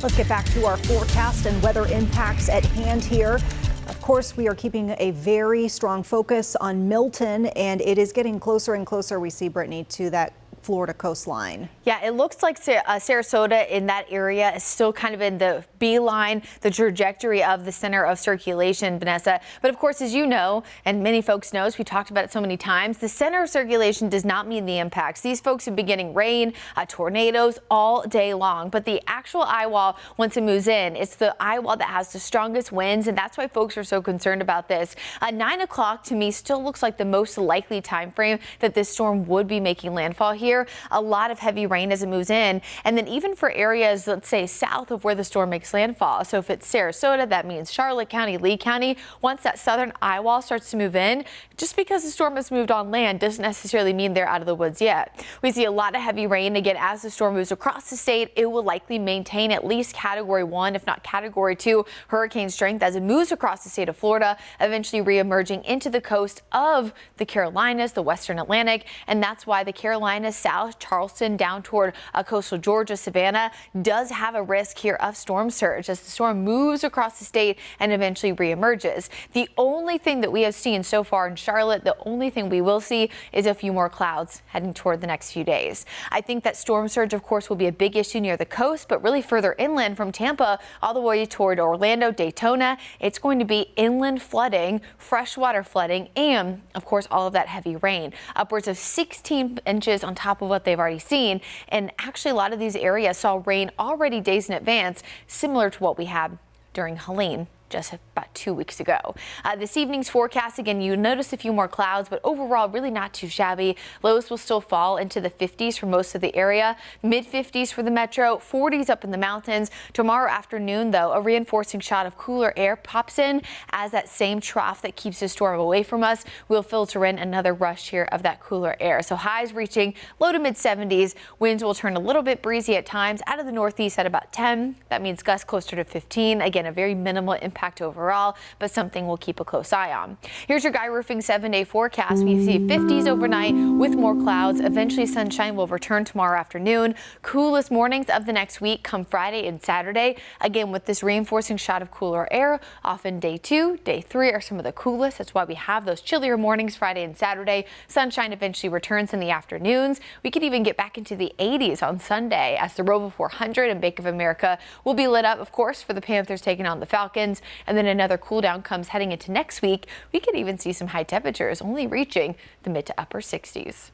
Let's get back to our forecast and weather impacts at hand here. Of course, we are keeping a very strong focus on Milton, and it is getting closer and closer, we see, Brittany, to that Florida coastline. Yeah, it looks like Sarasota in that area is still kind of in the beeline, the trajectory of the center of circulation, Vanessa. But of course, as you know, and many folks know, as we talked about it so many times, the center of circulation does not mean the impacts. These folks have been getting rain, tornadoes all day long. But the actual eye wall, once it moves in, it's the eye wall that has the strongest winds. And that's why folks are so concerned about this. 9 o'clock to me still looks like the most likely time frame that this storm would be making landfall here. A lot of heavy rain as it moves in, and then even for areas, let's say south of where the storm makes landfall. So if it's Sarasota, that means Charlotte County, Lee County. Once that southern eye wall starts to move in, just because the storm has moved on land doesn't necessarily mean they're out of the woods yet. We see a lot of heavy rain again as the storm moves across the state. It will likely maintain at least Category 1, if not Category 2 hurricane strength as it moves across the state of Florida, eventually re-emerging into the coast of the Carolinas, the Western Atlantic, and that's why the Carolinas, South Charleston, down toward coastal Georgia, Savannah, does have a risk here of storm surge as the storm moves across the state and eventually reemerges. The only thing that we have seen so far in Charlotte, the only thing we will see is a few more clouds heading toward the next few days. I think that storm surge, of course, will be a big issue near the coast, but really further inland from Tampa all the way toward Orlando, Daytona, it's going to be inland flooding, freshwater flooding, and of course, all of that heavy rain, upwards of 16 inches on top of what they've already seen. And actually, a lot of these areas saw rain already days in advance, similar to what we had during Helene just about 2 weeks ago. This evening's forecast, again, you notice a few more clouds, but overall really not too shabby. Lows will still fall into the 50s for most of the area, mid 50s for the metro, 40s up in the mountains. Tomorrow afternoon, though, a reinforcing shot of cooler air pops in as that same trough that keeps the storm away from us will filter in another rush here of that cooler air. So highs reaching low to mid 70s. Winds will turn a little bit breezy at times out of the northeast at about 10. That means gusts closer to 15. Again, a very minimal impact overall, but something we'll keep a close eye on. Here's your Guy Roofing 7-day forecast. We see 50s overnight with more clouds. Eventually sunshine will return tomorrow afternoon. Coolest mornings of the next week come Friday and Saturday. Again, with this reinforcing shot of cooler air, often day 2, day 3 are some of the coolest. That's why we have those chillier mornings Friday and Saturday. Sunshine eventually returns in the afternoons. We could even get back into the 80s on Sunday as the Rover 400 and Bank of America will be lit up, of course, for the Panthers taking on the Falcons. And then another cool down comes heading into next week. We could even see some high temperatures only reaching the mid to upper 60s.